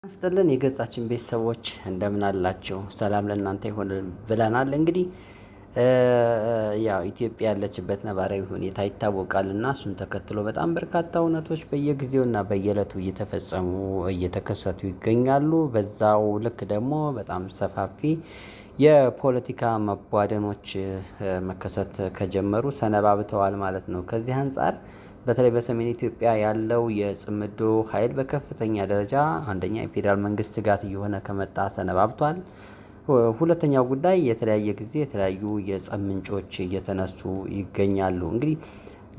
አስጥልን የገጻችን ቤተሰቦች እንደምን አላችሁ? ሰላም ለእናንተ ይሁን ብለናል። እንግዲህ ያው ኢትዮጵያ ያለችበት ነባራዊ ሁኔታ ይታወቃልና እሱን ተከትሎ በጣም በርካታ እውነቶች በየጊዜውና በየዕለቱ እየተከሰቱ ይገኛሉ። በዛው ልክ ደግሞ በጣም ሰፋፊ የፖለቲካ መቧደኖች መከሰት ከጀመሩ ሰነባብተዋል ማለት ነው። ከዚህ አንፃር በተለይ በሰሜን ኢትዮጵያ ያለው የጽምዶ ኃይል በከፍተኛ ደረጃ አንደኛ የፌዴራል መንግስት ስጋት እየሆነ ከመጣ ሰነባብቷል። ሁለተኛው ጉዳይ የተለያየ ጊዜ የተለያዩ የጸብ ምንጮች እየተነሱ ይገኛሉ። እንግዲህ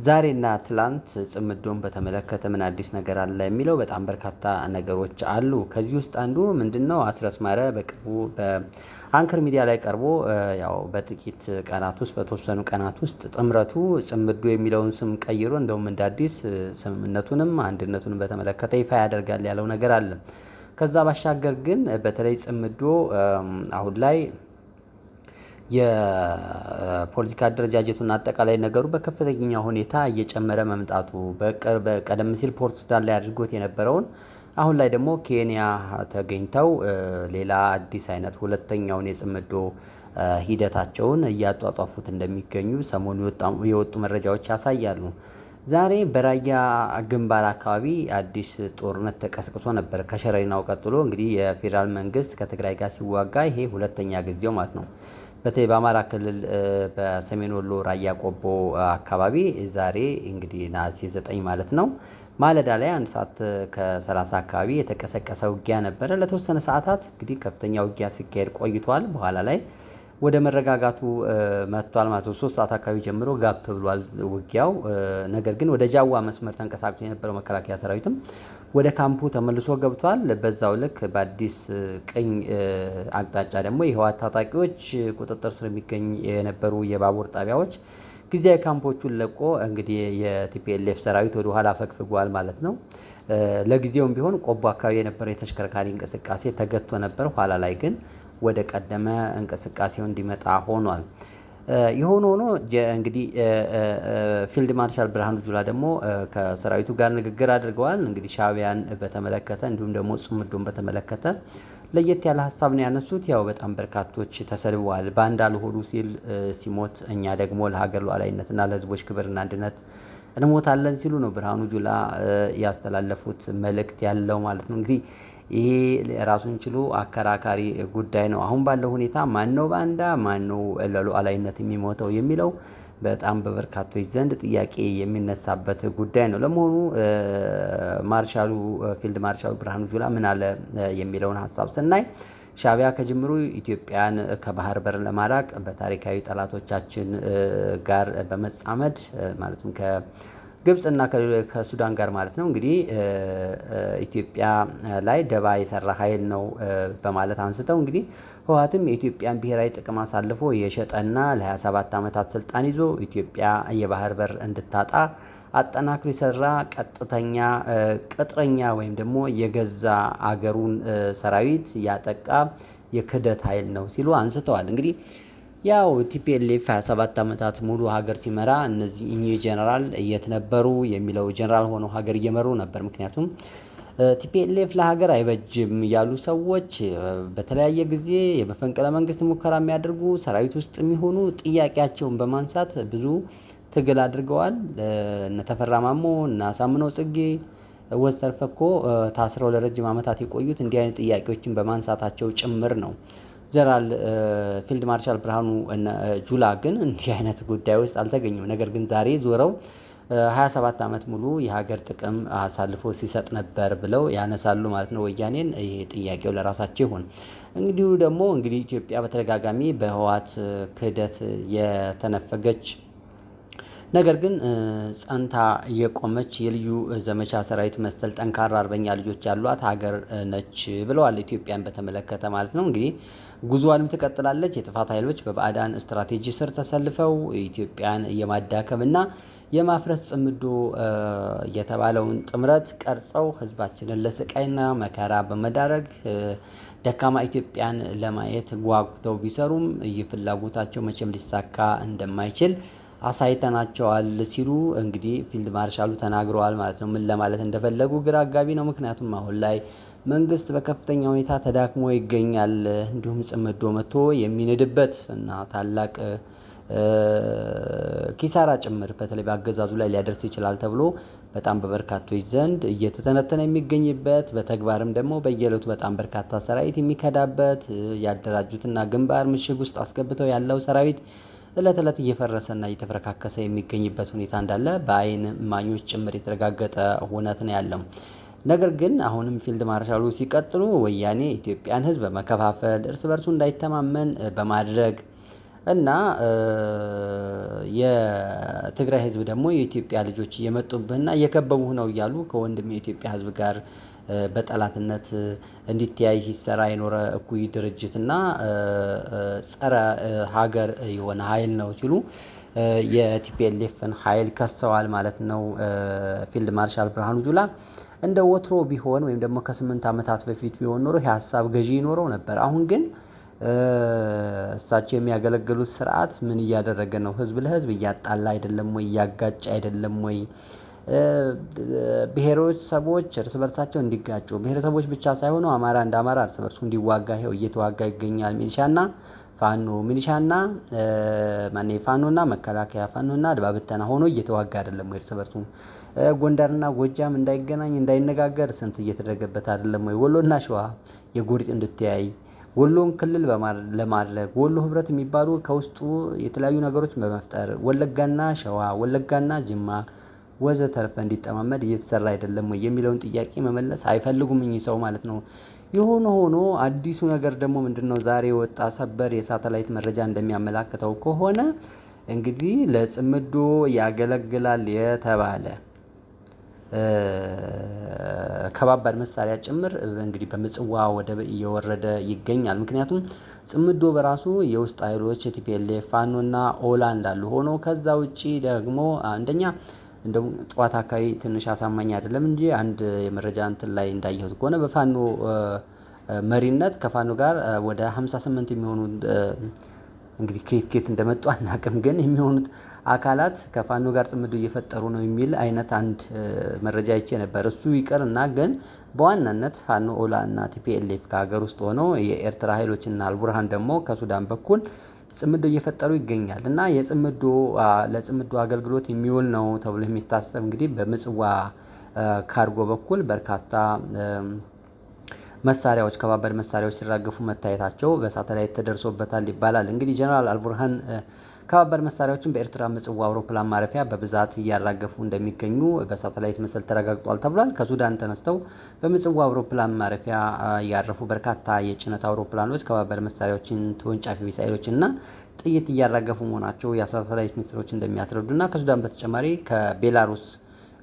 ዛሬና ትላንት ጽምዶን በተመለከተ ምን አዲስ ነገር አለ የሚለው በጣም በርካታ ነገሮች አሉ። ከዚህ ውስጥ አንዱ ምንድነው? አስረስ ማረ በቅርቡ በአንከር ሚዲያ ላይ ቀርቦ ያው በጥቂት ቀናት ውስጥ በተወሰኑ ቀናት ውስጥ ጥምረቱ ጽምዶ የሚለውን ስም ቀይሮ እንደውም እንደ አዲስ ስምምነቱንም አንድነቱንም በተመለከተ ይፋ ያደርጋል ያለው ነገር አለ። ከዛ ባሻገር ግን በተለይ ጽምዶ አሁን ላይ የፖለቲካ አደረጃጀቱና አጠቃላይ ነገሩ በከፍተኛ ሁኔታ እየጨመረ መምጣቱ በቀደም ሲል ፖርት ሱዳን ላይ አድርጎት የነበረውን አሁን ላይ ደግሞ ኬንያ ተገኝተው ሌላ አዲስ አይነት ሁለተኛውን የጽምዶ ሂደታቸውን እያጧጧፉት እንደሚገኙ ሰሞኑ የወጡ መረጃዎች ያሳያሉ። ዛሬ በራያ ግንባር አካባቢ አዲስ ጦርነት ተቀስቅሶ ነበር። ከሸረሪናው ቀጥሎ እንግዲህ የፌዴራል መንግስት ከትግራይ ጋር ሲዋጋ ይሄ ሁለተኛ ጊዜው ማለት ነው። በተለይ በአማራ ክልል በሰሜን ወሎ ራያ ቆቦ አካባቢ ዛሬ እንግዲህ ነሐሴ 9 ማለት ነው ማለዳ ላይ 1 ሰዓት ከ30 አካባቢ የተቀሰቀሰ ውጊያ ነበረ። ለተወሰነ ሰዓታት እንግዲህ ከፍተኛ ውጊያ ሲካሄድ ቆይቷል። በኋላ ላይ ወደ መረጋጋቱ መጥቷል ማለት ነው። 3 ሰዓት አካባቢ ጀምሮ ጋፕ ብሏል ውጊያው። ነገር ግን ወደ ጃዋ መስመር ተንቀሳቅሶ የነበረው መከላከያ ሰራዊትም ወደ ካምፑ ተመልሶ ገብቷል። በዛው ልክ በአዲስ ቅኝ አቅጣጫ ደግሞ የህወሓት ታጣቂዎች ቁጥጥር ስር የሚገኝ የነበሩ የባቡር ጣቢያዎች ጊዜያዊ ካምፖቹን ለቆ እንግዲህ የቲፒኤልኤፍ ሰራዊት ወደ ኋላ ፈግፍጓል ማለት ነው። ለጊዜውም ቢሆን ቆቦ አካባቢ የነበረው የተሽከርካሪ እንቅስቃሴ ተገቶ ነበር። ኋላ ላይ ግን ወደ ቀደመ እንቅስቃሴው እንዲመጣ ሆኗል። የሆነ ሆኖ እንግዲህ ፊልድ ማርሻል ብርሃኑ ጁላ ደግሞ ከሰራዊቱ ጋር ንግግር አድርገዋል። እንግዲህ ሻዕቢያን በተመለከተ እንዲሁም ደግሞ ጽምዶን በተመለከተ ለየት ያለ ሀሳብ ነው ያነሱት። ያው በጣም በርካቶች ተሰልበዋል። ባንዳ ለሆዱ ሲል ሲሞት እኛ ደግሞ ለሀገር ሉዓላዊነትና ለህዝቦች ክብርና አንድነት እንሞታለን ሲሉ ነው ብርሃኑ ጁላ ያስተላለፉት መልእክት ያለው ማለት ነው። እንግዲህ ይሄ ራሱን ችሎ አከራካሪ ጉዳይ ነው። አሁን ባለው ሁኔታ ማነው ባንዳ ማነው ለሉዓላዊነት የሚሞተው የሚለው በጣም በበርካቶች ዘንድ ጥያቄ የሚነሳበት ጉዳይ ነው። ለመሆኑ ፊልድ ማርሻሉ ብርሃኑ ጁላ ምን አለ የሚለውን ሀሳብ ስናይ ሻዕቢያ ከጅምሩ ኢትዮጵያን ከባህር በር ለማራቅ በታሪካዊ ጠላቶቻችን ጋር በመጻመድ ማለትም ከግብጽና ከሱዳን ጋር ማለት ነው እንግዲህ ኢትዮጵያ ላይ ደባ የሰራ ኃይል ነው በማለት አንስተው እንግዲህ ህወሓትም የኢትዮጵያን ብሔራዊ ጥቅም አሳልፎ የሸጠና ለ27 ዓመታት ስልጣን ይዞ ኢትዮጵያ የባህር በር እንድታጣ አጠናክሮ የሰራ ቀጥተኛ ቅጥረኛ ወይም ደግሞ የገዛ አገሩን ሰራዊት ያጠቃ የክህደት ኃይል ነው ሲሉ አንስተዋል። እንግዲህ ያው ቲፒኤልኤፍ 27 ዓመታት ሙሉ ሀገር ሲመራ እነዚህ ጀነራል የት ነበሩ የሚለው ጀነራል ሆነው ሀገር እየመሩ ነበር። ምክንያቱም ቲፒኤልኤፍ ለሀገር አይበጅም ያሉ ሰዎች በተለያየ ጊዜ የመፈንቅለ መንግስት ሙከራ የሚያደርጉ ሰራዊት ውስጥ የሚሆኑ ጥያቄያቸውን በማንሳት ብዙ ትግል አድርገዋል። እነ ተፈራ ማሞ እና አሳምነው ጽጌ ወዘተርፈ እኮ ታስረው ለረጅም ዓመታት የቆዩት እንዲህ አይነት ጥያቄዎችን በማንሳታቸው ጭምር ነው። ጀነራል ፊልድ ማርሻል ብርሃኑ ጁላ ግን እንዲህ አይነት ጉዳይ ውስጥ አልተገኙም። ነገር ግን ዛሬ ዞረው 27 ዓመት ሙሉ የሀገር ጥቅም አሳልፎ ሲሰጥ ነበር ብለው ያነሳሉ ማለት ነው ወያኔን። ይሄ ጥያቄው ለራሳቸው ይሁን። እንግዲሁ ደግሞ እንግዲህ ኢትዮጵያ በተደጋጋሚ በህወሓት ክህደት የተነፈገች ነገር ግን ጸንታ የቆመች የልዩ ዘመቻ ሰራዊት መሰል ጠንካራ አርበኛ ልጆች ያሏት ሀገር ነች ብለዋል። ኢትዮጵያን በተመለከተ ማለት ነው። እንግዲህ ጉዞዋንም ትቀጥላለች። የጥፋት ኃይሎች በባዕዳን ስትራቴጂ ስር ተሰልፈው ኢትዮጵያን የማዳከምና የማፍረስ ጽምዶ የተባለውን ጥምረት ቀርጸው ህዝባችንን ለስቃይና መከራ በመዳረግ ደካማ ኢትዮጵያን ለማየት ጓጉተው ቢሰሩም ይህ ፍላጎታቸው መቼም ሊሳካ እንደማይችል አሳይተናቸዋል ሲሉ እንግዲህ ፊልድ ማርሻሉ ተናግረዋል ማለት ነው። ምን ለማለት እንደፈለጉ ግራ አጋቢ ነው። ምክንያቱም አሁን ላይ መንግስት በከፍተኛ ሁኔታ ተዳክሞ ይገኛል። እንዲሁም ጽምዶ መጥቶ የሚንድበት እና ታላቅ ኪሳራ ጭምር በተለይ በአገዛዙ ላይ ሊያደርስ ይችላል ተብሎ በጣም በበርካቶች ዘንድ እየተተነተነ የሚገኝበት በተግባርም ደግሞ በየዕለቱ በጣም በርካታ ሰራዊት የሚከዳበት ያደራጁትና ግንባር ምሽግ ውስጥ አስገብተው ያለው ሰራዊት እለት እለት እየፈረሰና እየተፈረካከሰ የሚገኝበት ሁኔታ እንዳለ በአይን እማኞች ጭምር የተረጋገጠ እውነት ነው ያለው። ነገር ግን አሁንም ፊልድ ማርሻሉ ሲቀጥሉ ወያኔ ኢትዮጵያን ሕዝብ በመከፋፈል እርስ በርሱ እንዳይተማመን በማድረግ እና የትግራይ ሕዝብ ደግሞ የኢትዮጵያ ልጆች እየመጡብህና እየከበቡህ ነው እያሉ ከወንድም የኢትዮጵያ ሕዝብ ጋር በጠላትነት እንዲተያይ ሲሰራ የኖረ እኩይ ድርጅትና ጸረ ሀገር የሆነ ኃይል ነው ሲሉ የቲፒኤልኤፍን ኃይል ከሰዋል ማለት ነው። ፊልድ ማርሻል ብርሃኑ ጁላ እንደ ወትሮ ቢሆን ወይም ደግሞ ከ8 ዓመታት በፊት ቢሆን ኖሮ የሀሳብ ገዢ ይኖረው ነበር። አሁን ግን እሳቸው የሚያገለግሉት ስርዓት ምን እያደረገ ነው? ህዝብ ለህዝብ እያጣላ አይደለም ወይ? እያጋጨ አይደለም ወይ? ብሔረሰቦች እርስ በርሳቸው እንዲጋጩ ብሔረሰቦች ብቻ ሳይሆኑ አማራ እንደ አማራ እርስ በርሱ እንዲዋጋ ይኸው እየተዋጋ ይገኛል። ሚሊሻና ፋኖና መከላከያ ፋኖና አድማ ብተና ሆኖ እየተዋጋ አይደለም ወይ? እርስ በርሱ ጎንደርና ጎጃም እንዳይገናኝ እንዳይነጋገር ስንት እየተደረገበት አይደለም ወይ? ወሎና ሸዋ የጎሪጥ እንድትያይ ወሎን ክልል ለማድረግ ወሎ ህብረት የሚባሉ ከውስጡ የተለያዩ ነገሮችን በመፍጠር ወለጋና ሸዋ ወለጋና ጅማ ወዘተርፈ እንዲጠማመድ እየተሰራ አይደለም ወይ የሚለውን ጥያቄ መመለስ አይፈልጉም እኚህ ሰው ማለት ነው። የሆነ ሆኖ አዲሱ ነገር ደግሞ ምንድነው? ዛሬ የወጣ ሰበር የሳተላይት መረጃ እንደሚያመላክተው ከሆነ እንግዲህ ለጽምዶ ያገለግላል የተባለ ከባባድ መሳሪያ ጭምር እንግዲህ በምጽዋ ወደብ እየወረደ ይገኛል። ምክንያቱም ጽምዶ በራሱ የውስጥ ኃይሎች የቲፒኤልኤፍ ፋኖና ኦላ እንዳሉ ሆኖ ከዛ ውጪ ደግሞ አንደኛ እንደውም ጠዋት አካባቢ ትንሽ አሳማኝ አይደለም እንጂ አንድ የመረጃ እንትን ላይ እንዳየሁት ከሆነ በፋኖ መሪነት ከፋኖ ጋር ወደ 58 የሚሆኑ እንግዲህ ከየት እንደመጡ አናውቅም፣ ግን የሚሆኑት አካላት ከፋኖ ጋር ጽምዶ እየፈጠሩ ነው የሚል አይነት አንድ መረጃ አይቼ ነበር። እሱ ይቅርና ግን በዋናነት ፋኖ ኦላ እና ቲፒኤልኤፍ ከሀገር ውስጥ ሆነው የኤርትራ ኃይሎችና አልቡርሃን ደግሞ ከሱዳን በኩል ጽምዶ እየፈጠሩ ይገኛል እና ለጽምዶ አገልግሎት የሚውል ነው ተብሎ የሚታሰብ እንግዲህ በምጽዋ ካርጎ በኩል በርካታ መሳሪያዎች ከባባድ መሳሪያዎች ሲራገፉ መታየታቸው በሳተላይት ተደርሶበታል ይባላል። እንግዲህ ጀነራል አልቡርሃን ከባባድ መሳሪያዎችን በኤርትራ ምጽዋ አውሮፕላን ማረፊያ በብዛት እያራገፉ እንደሚገኙ በሳተላይት ምስል ተረጋግጧል ተብሏል። ከሱዳን ተነስተው በምጽዋ አውሮፕላን ማረፊያ ያረፉ በርካታ የጭነት አውሮፕላኖች ከባባድ መሳሪያዎችን፣ ተወንጫፊ ሚሳኤሎችን እና ጥይት እያራገፉ መሆናቸው የሳተላይት ምስሎች እንደሚያስረዱና ከሱዳን በተጨማሪ ከቤላሩስ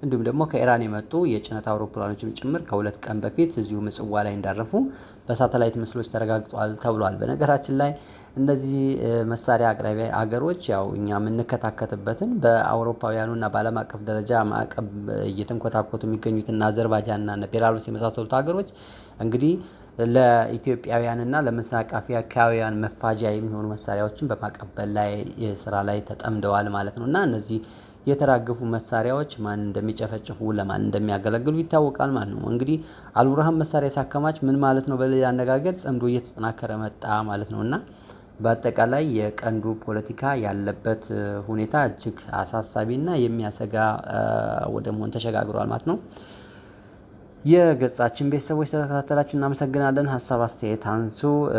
እንዲሁም ደግሞ ከኢራን የመጡ የጭነት አውሮፕላኖችም ጭምር ከ2 ቀን በፊት እዚሁ ምጽዋ ላይ እንዳረፉ በሳተላይት ምስሎች ተረጋግጧል ተብሏል። በነገራችን ላይ እነዚህ መሳሪያ አቅራቢ አገሮች ያው እኛ የምንከታከትበትን በአውሮፓውያኑና በዓለም አቀፍ ደረጃ ማዕቀብ እየተንኮታኮቱ የሚገኙትና አዘርባይጃንና ቤላሩስ የመሳሰሉት ሀገሮች እንግዲህ ለኢትዮጵያውያንና ለምስራቅ አፍሪካውያን መፋጃ የሚሆኑ መሳሪያዎችን በማቀበል ላይ ስራ ላይ ተጠምደዋል ማለት ነው እና እነዚህ የተራገፉ መሳሪያዎች ማን እንደሚጨፈጭፉ ለማን እንደሚያገለግሉ ይታወቃል ማለት ነው። እንግዲህ አልቡርሃን መሳሪያ ሳከማች ምን ማለት ነው? በሌላ አነጋገር ጽምዶ እየተጠናከረ መጣ ማለት ነው እና በአጠቃላይ የቀንዱ ፖለቲካ ያለበት ሁኔታ እጅግ አሳሳቢና የሚያሰጋ ወደ መሆን ተሸጋግሯል ማለት ነው። የገጻችን ቤተሰቦች ስለተከታተላችሁ እናመሰግናለን። ሀሳብ አስተያየት አንሱ።